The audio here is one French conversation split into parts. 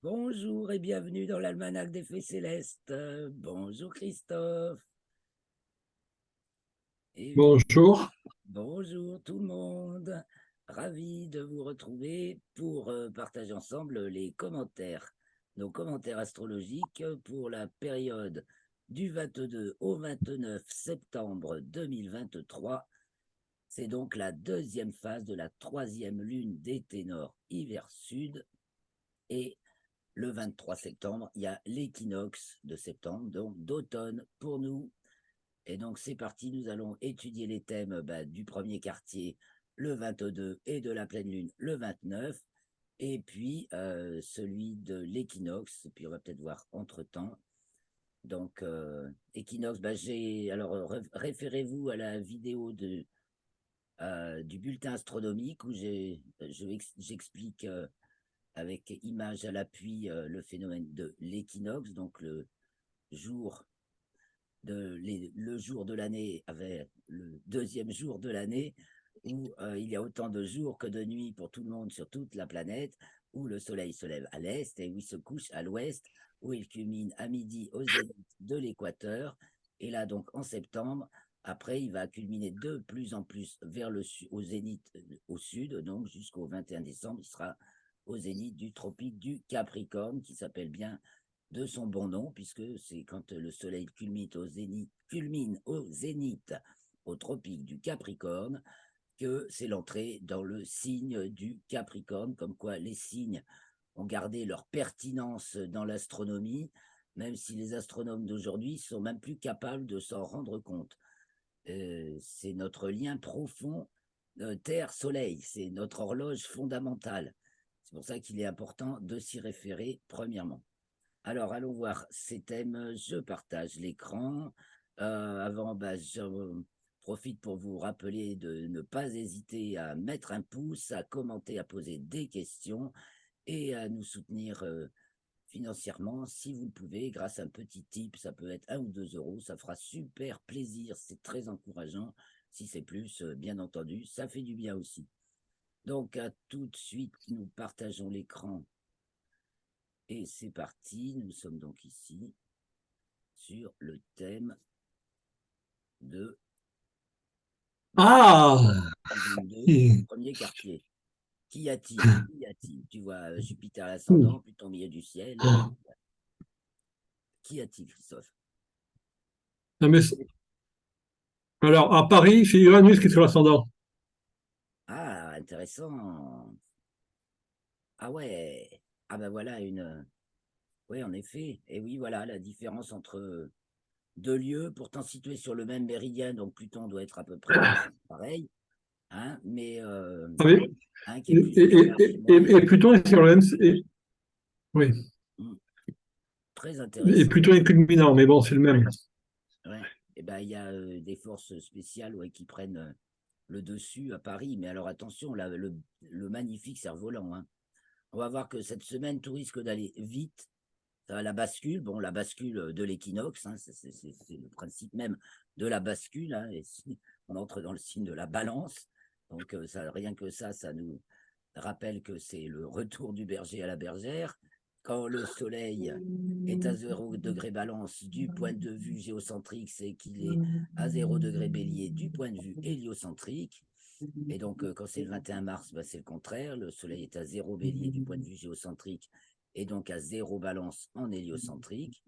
Bonjour et bienvenue dans l'Almanach des Fées Célestes. Bonjour Christophe. Et Bonjour. bonjour tout le monde. Ravi de vous retrouver pour partager ensemble les commentaires, nos commentaires astrologiques pour la période du 22 au 29 septembre 2023. C'est donc la deuxième phase de la troisième lune des ténors hiver sud. Et le 23 septembre, il y a l'équinoxe de septembre, donc d'automne pour nous. Et donc c'est parti, nous allons étudier les thèmes du premier quartier le 22 et de la pleine lune le 29, et puis celui de l'équinoxe, et puis on va peut-être voir entre-temps. Donc équinoxe, référez-vous à la vidéo du bulletin astronomique où j'explique avec image à l'appui le phénomène de l'équinoxe, donc jour le jour de l'année avec le deuxième jour de l'année, où il y a autant de jours que de nuits pour tout le monde sur toute la planète, où le soleil se lève à l'est et où il se couche à l'ouest, où il culmine à midi au zénith de l'équateur. Et là, donc, en septembre, après, il va culminer de plus en plus vers au zénith au sud, donc jusqu'au 21 décembre, il sera au zénith du tropique du Capricorne, qui s'appelle bien de son bon nom, puisque c'est quand le soleil culmine au zénith au tropique du Capricorne, que c'est l'entrée dans le signe du Capricorne, comme quoi les signes ont gardé leur pertinence dans l'astronomie, même si les astronomes d'aujourd'hui sont même plus capables de s'en rendre compte. C'est notre lien profond Terre-Soleil, c'est notre horloge fondamentale. C'est pour ça qu'il est important de s'y référer premièrement. Alors, allons voir ces thèmes. Je partage l'écran. Avant, je profite pour vous rappeler de ne pas hésiter à mettre un pouce, à commenter, à poser des questions et à nous soutenir financièrement si vous le pouvez, grâce à un petit tip. Ça peut être 1 ou 2 euros. Ça fera super plaisir. C'est très encourageant. Si c'est plus, bien entendu, ça fait du bien aussi. Donc, à tout de suite, nous partageons l'écran. Et c'est parti, nous sommes donc ici sur le thème de Ah, 22, et- premier quartier. Qu'y a-t-il? Qu'y a-t-il? Tu vois Jupiter à l'ascendant, Pluton au milieu du ciel. Qu'y a-t-il, Christophe? Non, mais alors, à Paris, c'est Uranus qui est sur l'ascendant. Ah, intéressant. Ah ouais. Ah ben voilà une. Oui, en effet. Et oui, voilà la différence entre deux lieux, pourtant situés sur le même méridien, donc Pluton doit être à peu près pareil, hein, mais Ah oui. un qui est Et, plus au et, sud, un qui est moins. et Pluton est sur le même. Oui. Très Et intéressant. Pluton est culminant, mais bon, c'est le même. Ouais. Et ben, il y a des forces spéciales ouais, qui prennent le dessus à Paris. Mais alors attention, là, le magnifique cerf-volant. Hein. On va voir que cette semaine, tout risque d'aller vite. La bascule, bon, la bascule de l'équinoxe, hein, c'est le principe même de la bascule. Hein, et on entre dans le signe de la balance. Donc, rien que ça nous rappelle que c'est le retour du berger à la bergère. Quand le soleil est à 0 degré balance du point de vue géocentrique, c'est qu'il est à 0 degré bélier du point de vue héliocentrique. Et donc, quand c'est le 21 mars, c'est le contraire. Le soleil est à 0 bélier du point de vue géocentrique et donc à 0 balance en héliocentrique,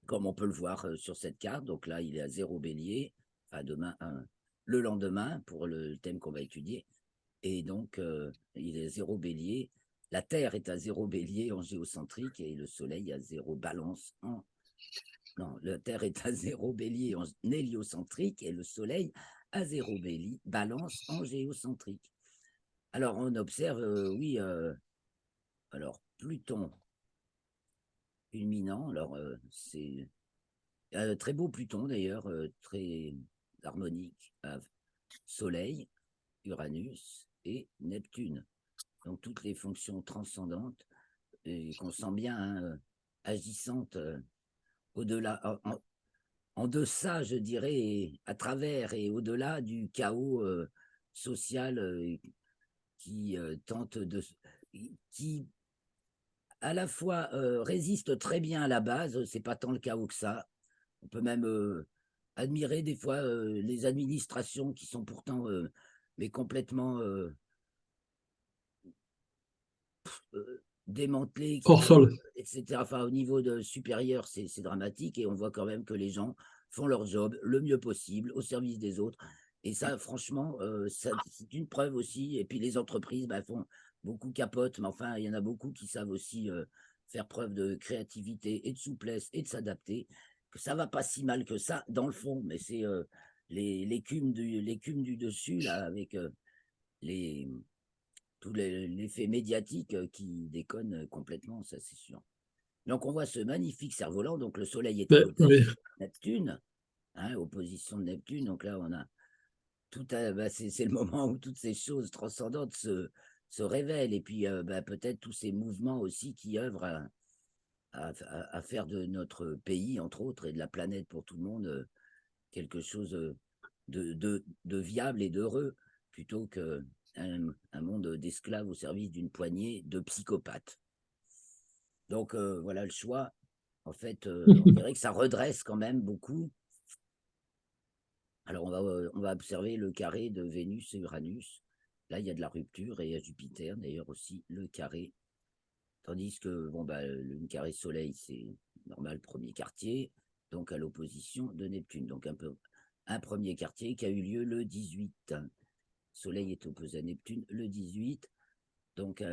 comme on peut le voir sur cette carte. Donc là, il est à 0 bélier, enfin demain, le lendemain, pour le thème qu'on va étudier. Et donc, il est 0 bélier. La Terre est à 0 bélier en géocentrique et le Soleil à 0 balance en. Non, la Terre est à 0 bélier en héliocentrique et le Soleil à 0 balance en géocentrique. Alors, on observe, oui, alors Pluton culminant, alors c'est très beau Pluton d'ailleurs, très harmonique, Soleil, Uranus et Neptune. Donc toutes les fonctions transcendantes et qu'on sent bien hein, agissantes au-delà, en deçà, je dirais, et à travers et au-delà du chaos social qui tente de. Qui à la fois résiste très bien à la base, c'est pas tant le chaos que ça. On peut même admirer des fois les administrations qui sont pourtant mais complètement démantelées, hors sol. etc. Enfin, au niveau supérieur, c'est dramatique et on voit quand même que les gens font leur job le mieux possible au service des autres. Et ça, franchement, c'est une preuve aussi. Et puis les entreprises font beaucoup capote, mais enfin, il y en a beaucoup qui savent aussi faire preuve de créativité et de souplesse et de s'adapter. Que ça va pas si mal que ça, dans le fond, mais c'est l'écume du dessus, là, avec les, tout l'effet médiatique qui déconne complètement, ça c'est sûr. Donc on voit ce magnifique cerf-volant, donc le Soleil est Ben, opposé oui. à Neptune, hein, opposition de Neptune, donc là on a c'est le moment où toutes ces choses transcendantes se révèlent, et puis peut-être tous ces mouvements aussi qui œuvrent à faire de notre pays, entre autres, et de la planète pour tout le monde, quelque chose de viable et d'heureux, plutôt qu'un monde d'esclaves au service d'une poignée de psychopathes. Donc voilà le choix. En fait, on dirait que ça redresse quand même beaucoup. Alors on va observer le carré de Vénus et Uranus. Là, il y a de la rupture, et à Jupiter, d'ailleurs, aussi le carré. Tandis que le carré Soleil, c'est normal, premier quartier, donc à l'opposition de Neptune. Donc un premier quartier qui a eu lieu le 18. Soleil est opposé à Neptune le 18. Donc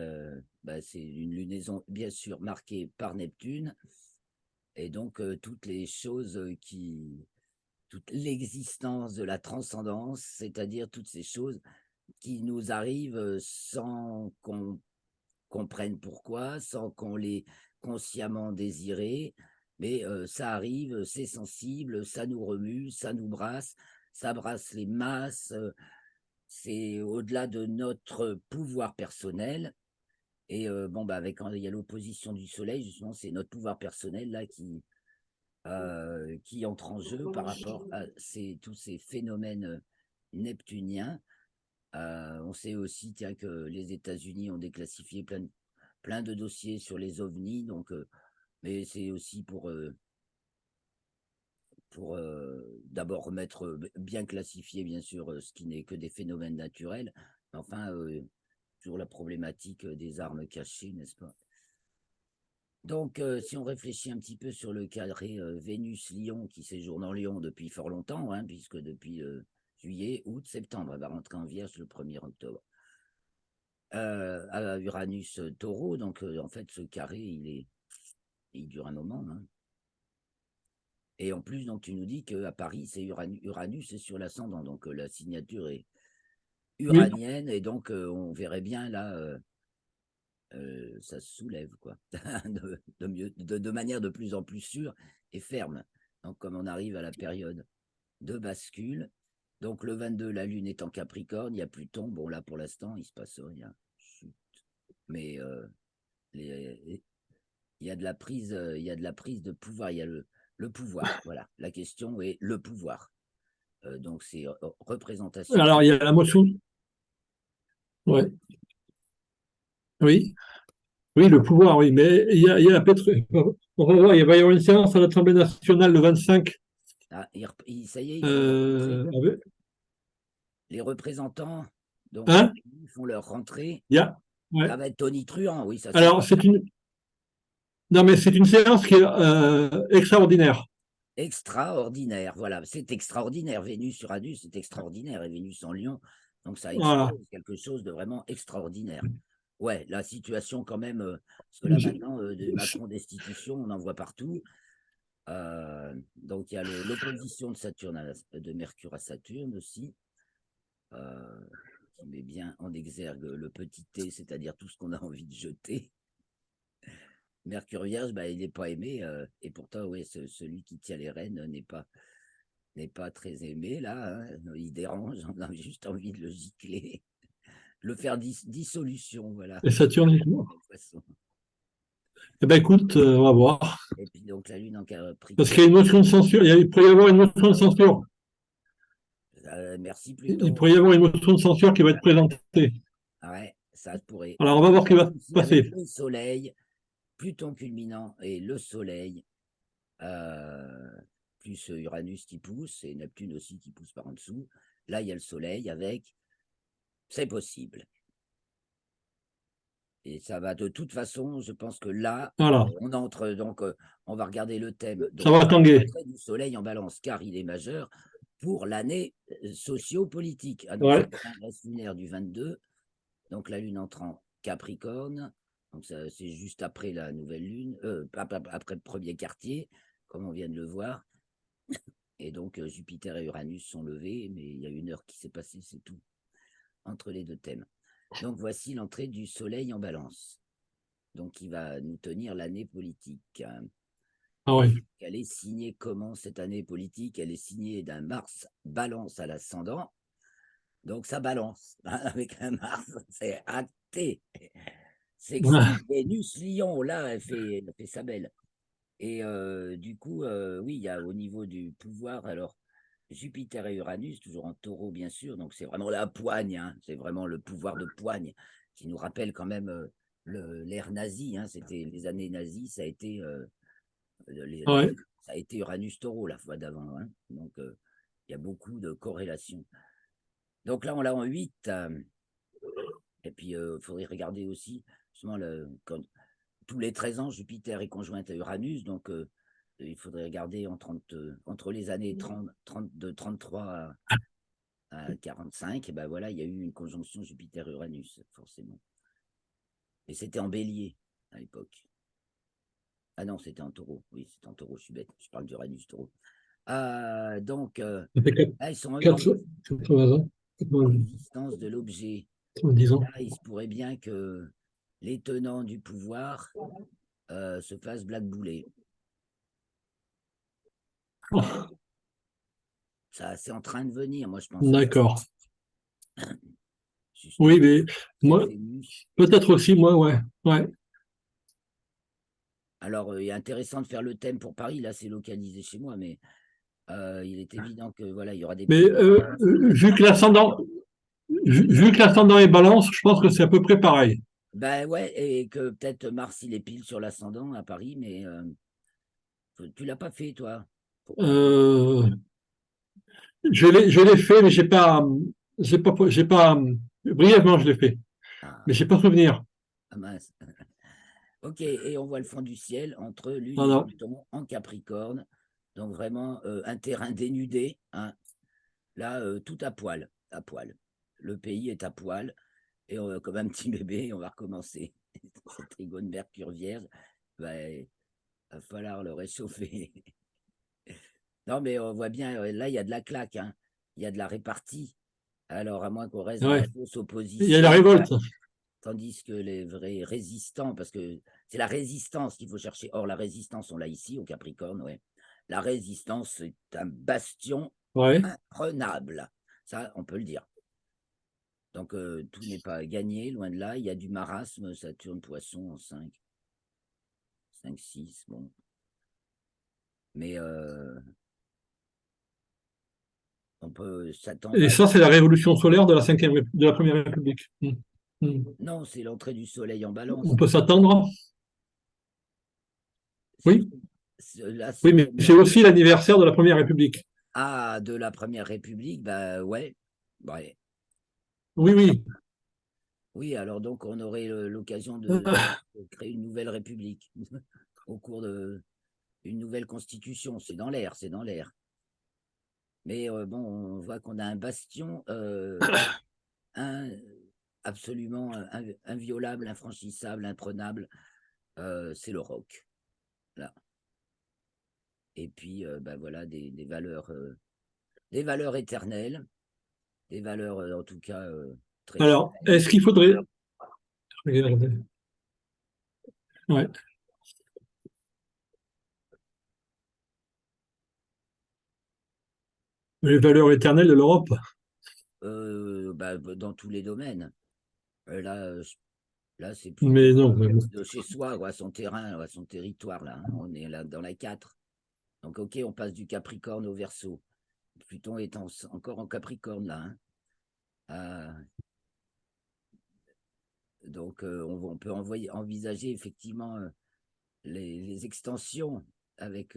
c'est une lunaison bien sûr marquée par Neptune. Et donc toutes les choses toute l'existence de la transcendance, c'est-à-dire toutes ces choses qui nous arrivent sans qu'on comprenne pourquoi, sans qu'on les consciemment désiré, mais ça arrive, c'est sensible, ça nous remue, ça nous brasse, ça brasse les masses, c'est au-delà de notre pouvoir personnel. Et avec il y a l'opposition du soleil, justement, c'est notre pouvoir personnel là qui entre en jeu par rapport à tous ces phénomènes neptuniens. On sait aussi tiens, que les États-Unis ont déclassifié plein de dossiers sur les ovnis, donc, mais c'est aussi pour d'abord remettre, bien classifier, bien sûr, ce qui n'est que des phénomènes naturels, enfin, sur la problématique des armes cachées, n'est-ce pas? Donc, si on réfléchit un petit peu sur le carré Vénus-Lion qui séjourne en Lion depuis fort longtemps, hein, puisque depuis juillet, août, septembre, elle va rentrer en Vierge le 1er octobre. À Uranus Taureau, donc en fait, ce carré, il dure un moment. Hein. Et en plus, donc, tu nous dis qu'à Paris, c'est Uranus est sur l'ascendant, donc la signature est Oui. uranienne, et donc on verrait bien là, ça se soulève, quoi, de manière de plus en plus sûre et ferme. Donc, comme on arrive à la période de bascule, donc le 22, la Lune est en Capricorne, il y a Pluton, bon là pour l'instant, il se passe rien. Mais il y a de la prise, il y a de la prise de pouvoir, il y a le pouvoir, voilà. La question est le pouvoir. Donc c'est représentation. Alors, il y a la motion. Ouais. Oui. Oui, le pouvoir, oui. Mais il y a peut-être. On va voir, il va y avoir une séance à l'Assemblée nationale le 25. Ah, ça y est, ils font leur rentrée. Avec- Les représentants, donc des hein? pays font leur rentrée. Il y a. Ouais. Ça va être Tony Truant, oui, ça c'est Alors, c'est une. Non, mais c'est une séance qui est extraordinaire. extraordinaire. Voilà, c'est extraordinaire. Vénus, Uranus, c'est extraordinaire. Et Vénus en Lion, donc ça Voilà. expose quelque chose de vraiment extraordinaire. Ouais, la situation quand même, parce que là maintenant, de Macron destitution, on en voit partout. Donc il y a l'opposition de Saturne de Mercure à Saturne aussi, euh, qui met bien en exergue le petit T, c'est-à-dire tout ce qu'on a envie de jeter. Mercure Vierge, il n'est pas aimé, et pourtant, oui, celui qui tient les rênes n'est pas très aimé, là. Hein. Il dérange, on a juste envie de le gicler, le faire dissolution, voilà. Et Saturne. Poisson. Eh bien, écoute, on va voir. Et puis donc la Lune en Parce qu'il y a Capricorne. une motion de censure. Il pourrait y avoir une motion de censure. Merci Il Pluton. pourrait y avoir une motion de censure qui va être présentée. Ouais, ça pourrait. Alors, on va voir ce qui va se Aussi avec passer. le Soleil Pluton culminant et le Soleil, plus Uranus qui pousse, et Neptune aussi qui pousse par en dessous. Là, il y a le Soleil avec « c'est possible ». Et ça va de toute façon, je pense que là, Voilà, on entre, donc on va regarder le thème. ça Donc, va tanguer. l'entrée du Soleil en Balance, car il est majeur pour l'année socio-politique, annoncée Ouais. par l'ingress lunaire du 22. Donc, la Lune entre en Capricorne. Donc, c'est juste après la nouvelle Lune, après le premier quartier, comme on vient de le voir. Et donc, Jupiter et Uranus sont levés, mais il y a une heure qui s'est passée, c'est tout, entre les deux thèmes. Donc, voici l'entrée du Soleil en Balance. Donc, il va nous tenir l'année politique. Ah oui. Elle est signée comment cette année politique? Elle est signée d'un Mars Balance à l'ascendant. Donc, ça balance. Avec un Mars, c'est acté. C'est que si Vénus Lion, là, elle fait sa belle. Et du coup, oui, il y a au niveau du pouvoir, alors Jupiter et Uranus, toujours en taureau, bien sûr, donc c'est vraiment la poigne, hein, c'est vraiment le pouvoir de poigne qui nous rappelle quand même l'ère nazie, hein, c'était les années nazies, ça a été, Ouais. ça a été Uranus-taureau la fois d'avant, hein, donc il y a beaucoup de corrélations. Donc là, on l'a en 8, et puis il faudrait regarder aussi, justement, tous les 13 ans, Jupiter est conjointe à Uranus, donc il faudrait regarder entre les années 30 de 33 à 45, et ben voilà, il y a eu une conjonction Jupiter-Uranus, forcément. Et c'était en bélier à l'époque. Ah non, c'était en taureau. Oui, c'était en taureau, je suis bête. Je parle d'Uranus taureau. Donc, Ça fait là, ils sont en 8, 80 ans. 90 l'existence de l'objet. 90 Et ans. là, il se pourrait bien que les tenants du pouvoir se fassent blackbouler. Oh, Ça, c'est en train de venir, moi, je pense que d'accord. justement, Oui, mais c'est moi, Vénus. peut-être aussi, moi, ouais. Ouais. Alors, il est intéressant de faire le thème pour Paris. Là, c'est localisé chez moi, mais il est évident que voilà, il y aura des Mais pouvoirs. vu que l'ascendant est balance, je pense que c'est à peu près pareil. Ben ouais, et que peut-être Mars, il est pile sur l'ascendant à Paris, mais tu l'as pas fait, toi, pour Paris. Euh, je l'ai fait, mais j'ai pas, brièvement, je l'ai fait, Ah, mais j'ai pas souvenir. ah, mince. Ok, et on voit le fond du ciel entre Lune Non, et non. Pluton en Capricorne. Donc vraiment un terrain dénudé, hein. Là, tout à poil, à poil. Le pays est à poil. Et comme un petit bébé, on va recommencer. Cette trigone Mercure vierge, va falloir le réchauffer. Non, mais on voit bien, là, il y a de la claque, hein. Il y a de la répartie. Alors, à moins qu'on reste dans la Ouais. fausse Il y a la opposition, révolte. tandis que les vrais résistants, parce que c'est la résistance qu'il faut chercher. Or, la résistance, on l'a ici, au Capricorne, ouais. La résistance, c'est un bastion Ouais. imprenable. Ça, on peut le dire. Donc, tout n'est pas gagné, loin de là. Il y a du marasme, Saturne, Poisson en 5, 6, bon. Mais on peut s'attendre Et à... ça, c'est la révolution solaire de de la Première République. Non, c'est l'entrée du soleil en On balance. peut s'attendre. C'est Oui, la oui, mais c'est première... aussi l'anniversaire de la Première République. Ah, de la Première République, bah ouais. Ouais. Oui, oui. Oui, alors donc on aurait l'occasion de créer une nouvelle République au cours de une nouvelle constitution. C'est dans l'air, c'est dans l'air. Mais bon, on voit qu'on a un bastion un- absolument inviolable, infranchissable, imprenable. C'est le rock, là. Et puis, bah, voilà, des valeurs éternelles, des valeurs en tout cas très Alors, chrétiennes. est-ce qu'il faudrait regarder. Ouais. Les valeurs éternelles de l'Europe. Bah, dans tous les domaines. Là, là c'est Mais plutôt non. Mais bon. de chez soi, ou à son terrain, ou à son territoire, là, hein. On est là dans la 4. Donc, ok, on passe du Capricorne au Verseau. Pluton est encore en Capricorne, là, hein. Ah, donc, on peut envisager effectivement les extensions avec,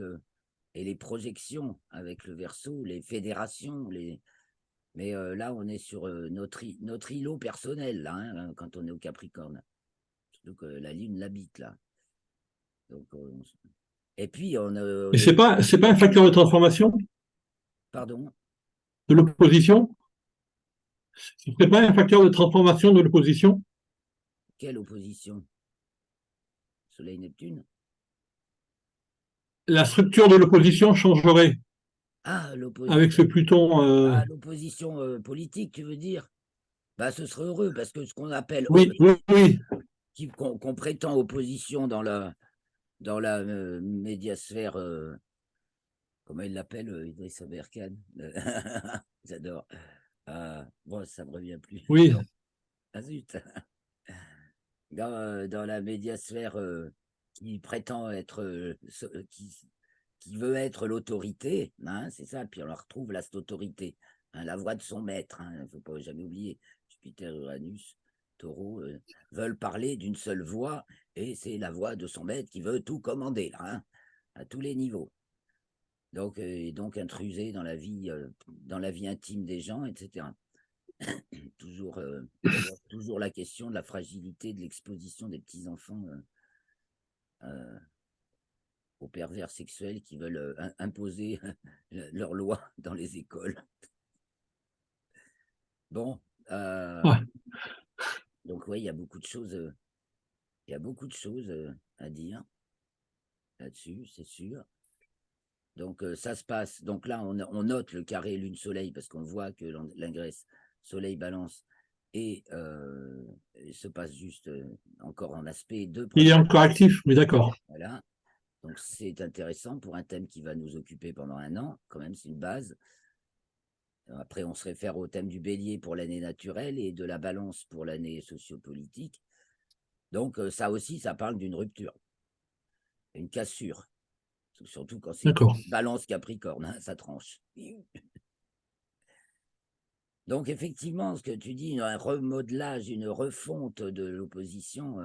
et les projections avec le Verseau, les fédérations, mais là, on est sur notre îlot personnel, là, hein, quand on est au Capricorne. Surtout que la Lune l'habite, là. Donc, et puis, on Et est... c'est pas un facteur de transformation Pardon, de l'opposition? Ce serait pas un facteur de transformation de l'opposition? quelle opposition? Soleil-Neptune? La structure de l'opposition changerait Ah, avec ce Pluton. l'opposition politique, tu veux dire? Bah, ce serait heureux, parce que ce qu'on appelle, Oui, oui, oui. qu'on prétend opposition dans la médiasphère, comment il l'appelle, Idriss Aberkan? J'adore. Bon, ça me revient plus. Oui, Ah zut! Dans la médiasphère qui prétend être, qui veut être l'autorité, hein, c'est ça, puis on la retrouve là, cette autorité, hein, la voix de son maître, il ne faut pas jamais oublier, Jupiter, Uranus, Taureau, veulent parler d'une seule voix, et c'est la voix de son maître qui veut tout commander, là, hein, à tous les niveaux. Donc, et donc intruser dans la vie intime des gens, etc. Toujours, toujours la question de la fragilité de l'exposition des petits-enfants aux pervers sexuels qui veulent imposer leurs lois dans les écoles. Bon, ouais. donc oui, il y a beaucoup de choses, il y a beaucoup de choses à dire là-dessus, c'est sûr. Donc ça se passe. Donc là, on note le carré Lune-Soleil parce qu'on voit que l'ingresse Soleil-Balance et se passe juste encore en aspect de Il est première. encore actif, mais d'accord. Voilà. Donc c'est intéressant pour un thème qui va nous occuper pendant un an. Quand même, c'est une base. Après, on se réfère au thème du Bélier pour l'année naturelle et de la Balance pour l'année sociopolitique. Donc ça aussi, ça parle d'une rupture, une cassure. Surtout quand c'est D'accord. Balance Capricorne, hein, ça tranche. Donc effectivement, ce que tu dis, un remodelage, une refonte de l'opposition,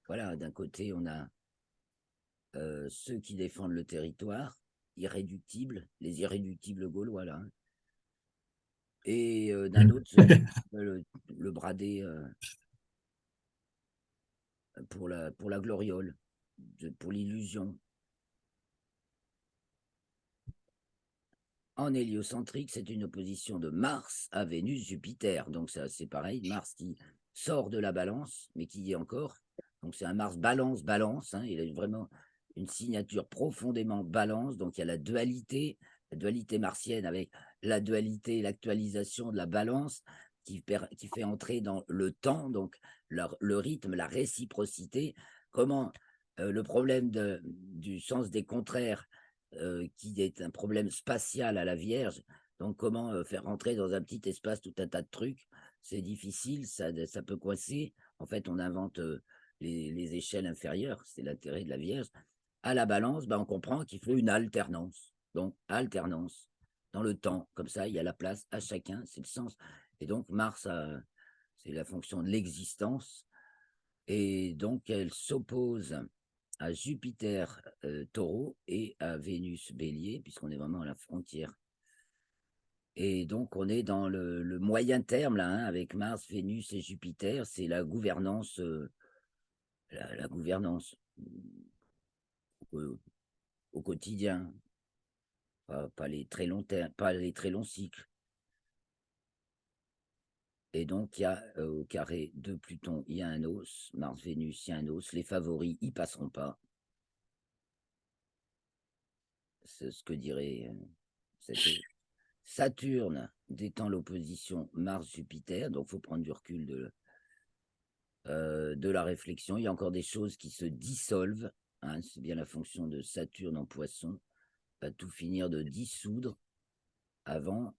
voilà, d'un côté, on a ceux qui défendent le territoire, irréductibles, les irréductibles gaulois, là, hein. Et d'un autre, ceux qui veulent le brader pour la gloriole, pour l'illusion. En héliocentrique, c'est une opposition de Mars à Vénus-Jupiter. Donc c'est pareil, Mars qui sort de la balance, mais qui y est encore. Donc c'est un Mars balance-balance, hein, il a vraiment une signature profondément balance. Donc il y a la dualité martienne avec la dualité, l'actualisation de la balance qui fait entrer dans le temps, donc le rythme, la réciprocité. Comment le problème du sens des contraires qui est un problème spatial à la Vierge. Donc, comment faire rentrer dans un petit espace tout un tas de trucs? C'est difficile, ça peut coincer. En fait, on invente les échelles inférieures, c'est l'intérêt de la Vierge. À la balance, ben, on comprend qu'il faut une alternance. Donc, alternance dans le temps. Comme ça, il y a la place à chacun, c'est le sens. Et donc, Mars, c'est la fonction de l'existence. Et donc, elle s'oppose à Jupiter Taureau et à Vénus Bélier, puisqu'on est vraiment à la frontière. Et donc, on est dans le moyen terme, là, hein, avec Mars, Vénus et Jupiter, c'est la gouvernance, la gouvernance au quotidien, pas les très longs pas les très longs cycles. Et donc, il y a au carré de Pluton, il y a un os, Mars, Vénus, il y a un os, les favoris, ils passeront pas. C'est ce que dirait cette Saturne détend l'opposition Mars-Jupiter, donc il faut prendre du recul de la réflexion. Il y a encore des choses qui se dissolvent, hein, c'est bien la fonction de Saturne en Poisson, va tout finir de dissoudre avant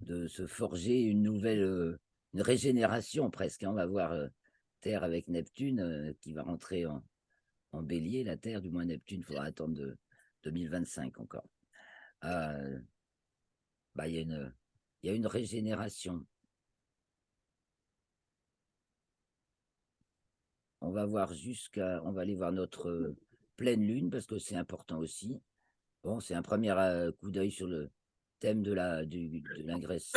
de se forger une nouvelle, une régénération presque, hein. On va voir Terre avec Neptune qui va rentrer en bélier, la Terre, du moins Neptune, il faudra attendre 2025 encore. Bah, il y a une régénération. va aller voir notre pleine lune, parce que c'est important aussi. Bon, c'est un premier coup d'œil sur le thème de l'ingresse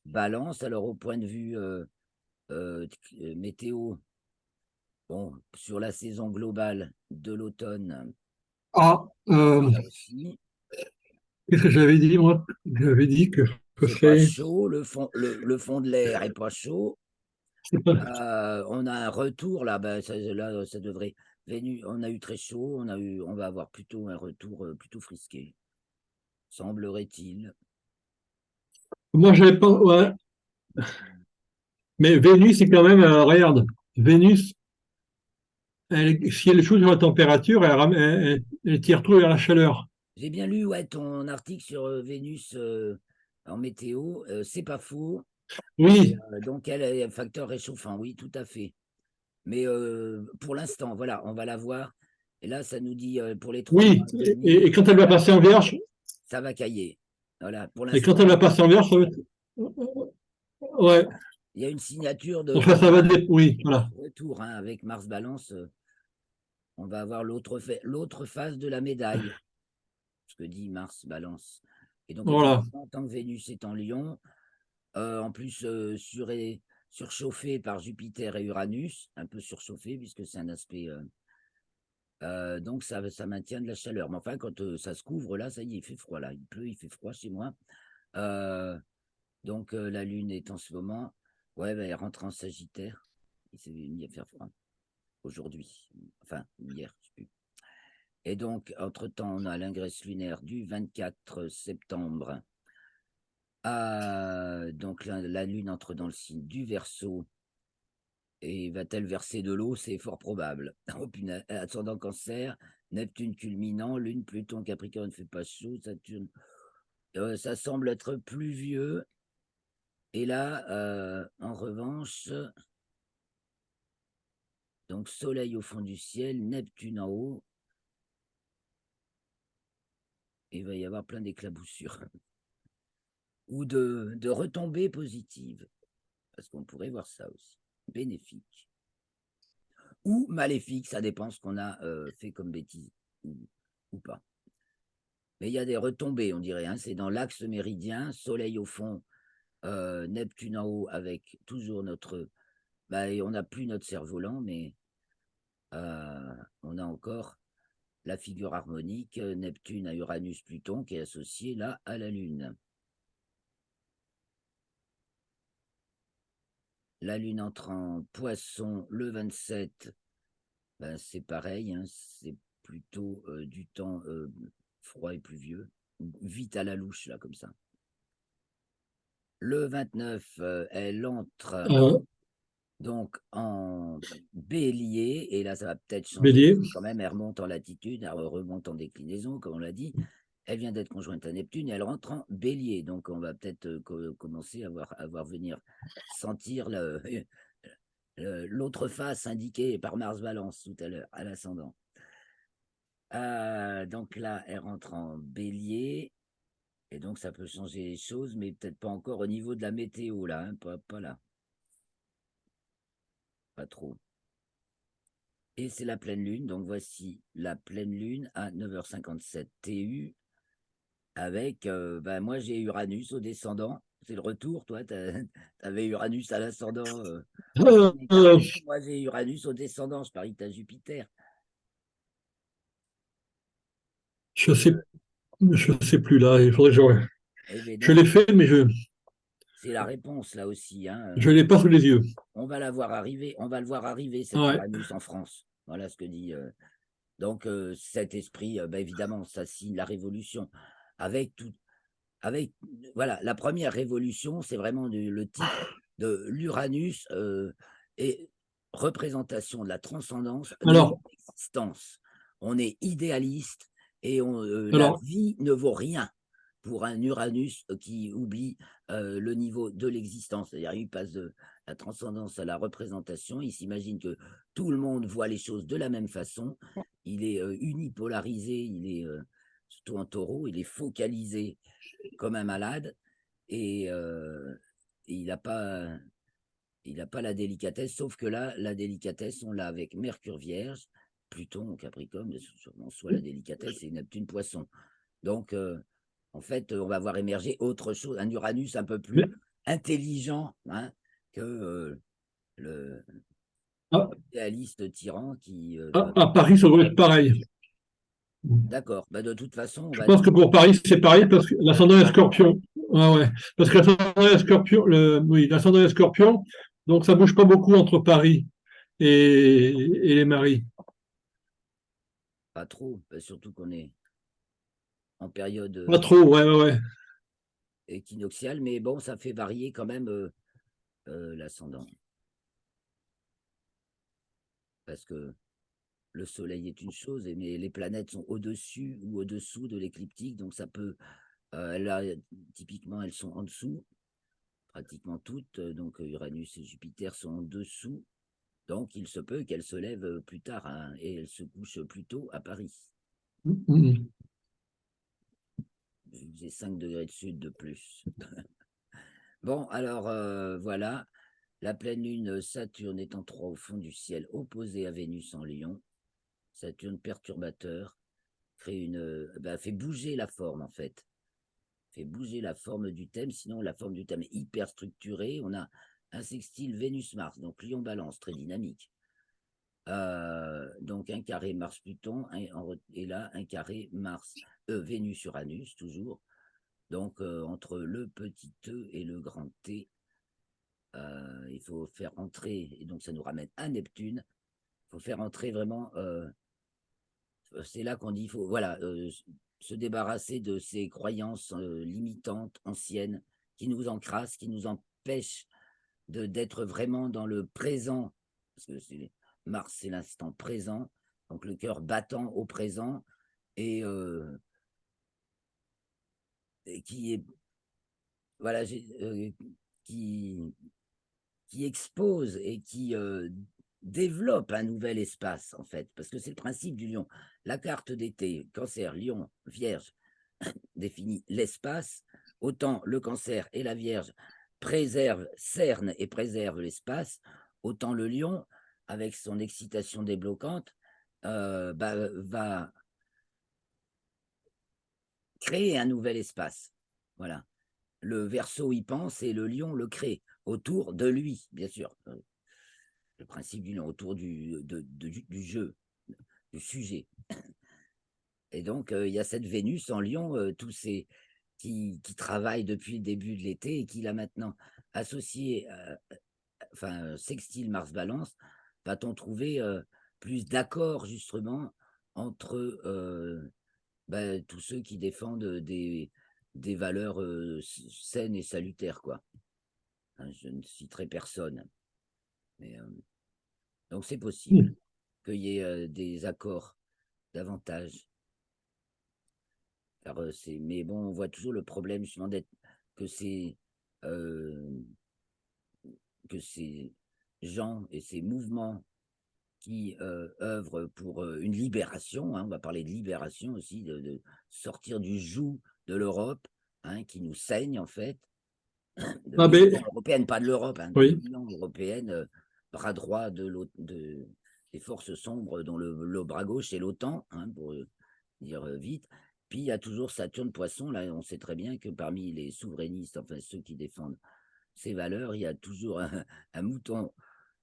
Balance. Alors, au point de vue météo, bon, sur la saison globale de l'automne, Ah, ça aussi, qu'est-ce que j'avais dit, moi? J'avais dit que c'est pas chaud, le fond de l'air est pas chaud. c'est pas- On a un retour là, là, ça devrait. Vénus, on a eu très chaud, on va avoir plutôt un retour plutôt frisqué, semblerait-il. Moi, j'avais pas. Ouais. Mais Vénus, c'est quand même. Regarde, Vénus, si elle joue sur la température, elle tire tout vers la chaleur. J'ai bien lu, ouais, ton article sur Vénus en météo, c'est pas faux. Et, Oui, donc, elle est un facteur réchauffant, oui, tout à fait. Mais pour l'instant, voilà, on va la voir. Et là, ça nous dit pour les 3 mois oui. à venir, Et quand elle va passer en Vierge, ça va cailler. Voilà, pour et quand l'instant, elle va passer en Vierge, ça va être. Ouais. il y a une signature Enfin, de ça va. Mars Oui, voilà. retour, hein, avec Mars Balance. On va avoir l'autre face de la médaille, ce que dit Mars Balance. Et donc, Voilà. effectivement, tant que Vénus est en Lion, en plus surchauffé par Jupiter et Uranus, un peu surchauffé puisque c'est un aspect. Donc, ça maintient de la chaleur. Mais enfin, quand ça se couvre, là, ça y est, il fait froid. Là, il pleut, il fait froid chez moi. Donc, la Lune est en ce moment. Ouais, elle rentre en Sagittaire. Il s'est mis à faire froid aujourd'hui. Enfin, hier, je sais plus. Et donc, entre-temps, on a l'ingresse lunaire du 24 septembre. Donc, la Lune entre dans le signe du Verseau. Et va-t-elle verser de l'eau? C'est fort probable. Oh, ascendant Cancer, Neptune culminant, Lune, Pluton, Capricorne fait pas chaud, Saturne. Ça semble être pluvieux. Et là, en revanche, donc Soleil au fond du ciel, Neptune en haut, et il va y avoir plein d'éclaboussures. Ou de retombées positives. Parce qu'on pourrait voir ça aussi. Bénéfique. Ou maléfique, ça dépend ce qu'on a fait comme bêtise ou pas. Mais il y a des retombées, on dirait. Hein. C'est dans l'axe méridien, Soleil au fond, Neptune en haut, avec toujours notre. Et on n'a plus notre cerf-volant, mais on a encore la figure harmonique, Neptune à Uranus-Pluton, qui est associée là à la Lune. La Lune entre en Poisson le 27, c'est pareil, hein, c'est plutôt du temps froid et pluvieux, vite à la louche, là, comme ça. Le 29, elle entre Euh, donc en Bélier, et là, ça va peut-être changer, Bélier. quand même, elle remonte en latitude, elle remonte en déclinaison, comme on l'a dit. Elle vient d'être conjointe à Neptune et elle rentre en Bélier. Donc, on va peut-être commencer à voir venir sentir l'autre face indiquée par Mars Balance tout à l'heure, à l'ascendant. Donc là, elle rentre en Bélier. Et donc, ça peut changer les choses, mais peut-être pas encore au niveau de la météo, là. Hein, pas là. Pas trop. Et c'est la pleine lune. Donc, voici la pleine lune à 9h57 TU. Avec, moi, j'ai Uranus au descendant. C'est le retour, toi. T'avais Uranus à l'ascendant. Euh, euh, Moi, j'ai Uranus au descendant. Je parie que t'as Jupiter. je Et, sais, je sais plus là. Il faudrait que ben je donc, l'ai fait, mais c'est la réponse là aussi. Hein. je l'ai pas sous les yeux. On va la voir arriver. On va le voir arriver, cet Ouais. Uranus en France. Voilà ce que dit. Donc, cet esprit, évidemment, ça signe la révolution. Avec tout. Avec, voilà, la première révolution, c'est vraiment le titre de l'Uranus et représentation de la transcendance, Alors, l'existence. On est idéaliste et la alors, vie ne vaut rien pour un Uranus qui oublie le niveau de l'existence. C'est-à-dire, il passe de la transcendance à la représentation. Il s'imagine que tout le monde voit les choses de la même façon. Il est unipolarisé, il est surtout en taureau, il est focalisé comme un malade et il n'a pas. Il n'a pas la délicatesse, sauf que là, la délicatesse, on l'a avec Mercure Vierge, Pluton Capricorne, sûrement soit la délicatesse, et Neptune Poisson. Donc, en fait, on va voir émerger autre chose, un Uranus un peu Mais plus intelligent, hein, que le à, idéaliste tyran qui va. à Paris, ça doit être pareil. D'accord. Bah, de toute façon, on Je va pense que dire. pour Paris, c'est pareil parce que l'ascendant est Scorpion. Ah ouais. Parce que l'ascendant est Scorpion, oui, l'ascendant est Scorpion, donc ça bouge pas beaucoup entre Paris et les maris. Pas trop, bah, surtout qu'on est en période Pas trop, ouais, ouais, ouais. équinoxiale, mais bon, ça fait varier quand même l'ascendant. Parce que le Soleil est une chose, mais les planètes sont au-dessus ou au-dessous de l'écliptique, donc ça peut. Là, typiquement, elles sont en dessous, pratiquement toutes. Donc Uranus et Jupiter sont en dessous. Donc il se peut qu'elles se lèvent plus tard, hein, et elles se couchent plus tôt à Paris. Mhm. J'ai 5 degrés de sud de plus. Bon, alors voilà. La pleine lune Saturne est en 3 au fond du ciel, opposé à Vénus en Lion. Saturne perturbateur fait bouger la forme en fait. Fait bouger la forme du thème, sinon la forme du thème est hyper structurée. On a un sextile Vénus-Mars, donc Lion-Balance, très dynamique. Donc un carré Mars-Pluton, et là un carré Vénus-Uranus, toujours. Donc entre le petit E et le grand T, il faut faire entrer, et donc ça nous ramène à Neptune, il faut faire entrer vraiment, c'est là qu'on dit, il faut voilà, se débarrasser de ces croyances limitantes, anciennes, qui nous encrassent, qui nous empêchent d'être vraiment dans le présent, parce que Mars, c'est l'instant présent, donc le cœur battant au présent, et, et qui est, voilà, qui, qui expose et qui développe un nouvel espace, en fait, parce que c'est le principe du lion. La carte d'été, cancer, lion, vierge, définit l'espace, autant le cancer et la vierge cernent et préservent l'espace, autant le lion, avec son excitation débloquante, va créer un nouvel espace. Voilà. Le Verseau y pense et le lion le crée autour de lui, bien sûr. Le principe du lion, autour du jeu, du sujet. Et donc, il y a cette Vénus en lion, tous ces qui travaillent depuis le début de l'été et qui, là, maintenant, associé, sextile Mars-Balance, va-t-on trouver plus d'accord, justement, entre tous ceux qui défendent des valeurs saines et salutaires, quoi. Hein, je ne citerai personne. Mais, donc, c'est possible Mhm. qu'il y ait des accords davantage. Alors, mais bon, on voit toujours le problème, justement, que c'est euh, que ces gens et ces mouvements qui œuvrent pour une libération, hein, on va parler de libération aussi, de sortir du joug de l'Europe, hein, qui nous saigne en fait, de Ah l'Union ben, européenne, pas de l'Europe, hein, de oui. l'Union européenne, bras droit des forces sombres dont le bras gauche c'est l'OTAN, hein, pour dire vite. Puis il y a toujours Saturne Poisson, là on sait très bien que parmi les souverainistes, enfin ceux qui défendent ces valeurs, il y a toujours un mouton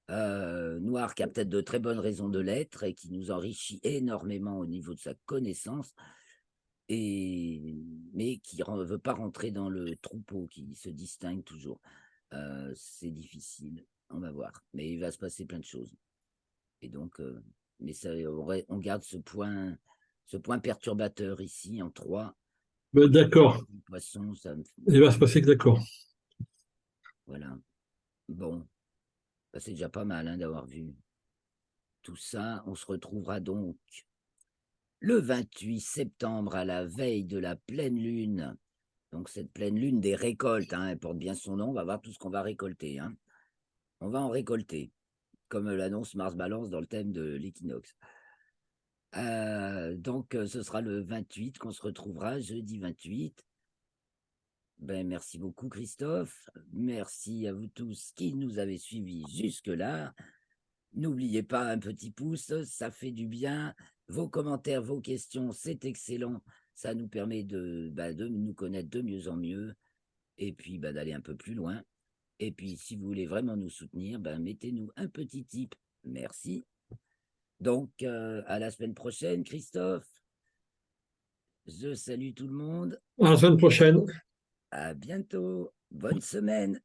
noir qui a peut-être de très bonnes raisons de l'être et qui nous enrichit énormément au niveau de sa connaissance, mais qui ne veut pas rentrer dans le troupeau, qui se distingue toujours. C'est difficile, on va voir. Mais il va se passer plein de choses. Et donc, mais ça, on garde ce point perturbateur ici en 3. Ben, d'accord. Poisson, ça me. Il va se passer que d'accord. Voilà. Bon, bah, c'est déjà pas mal hein, d'avoir vu tout ça. On se retrouvera donc le 28 septembre à la veille de la pleine lune. Donc cette pleine lune des récoltes, hein, elle porte bien son nom, on va voir tout ce qu'on va récolter. Hein. On va en récolter, comme l'annonce Mars Balance dans le thème de l'équinoxe. Donc ce sera le 28 qu'on se retrouvera, jeudi 28. Ben, merci beaucoup, Christophe. Merci à vous tous qui nous avez suivis jusque-là. N'oubliez pas un petit pouce, ça fait du bien. Vos commentaires, vos questions, c'est excellent. Ça nous permet de nous connaître de mieux en mieux et puis d'aller un peu plus loin. Et puis, si vous voulez vraiment nous soutenir, mettez-nous un petit tip. Merci. Donc, à la semaine prochaine, Christophe. Je salue tout le monde. À la semaine prochaine. À bientôt. Bonne semaine.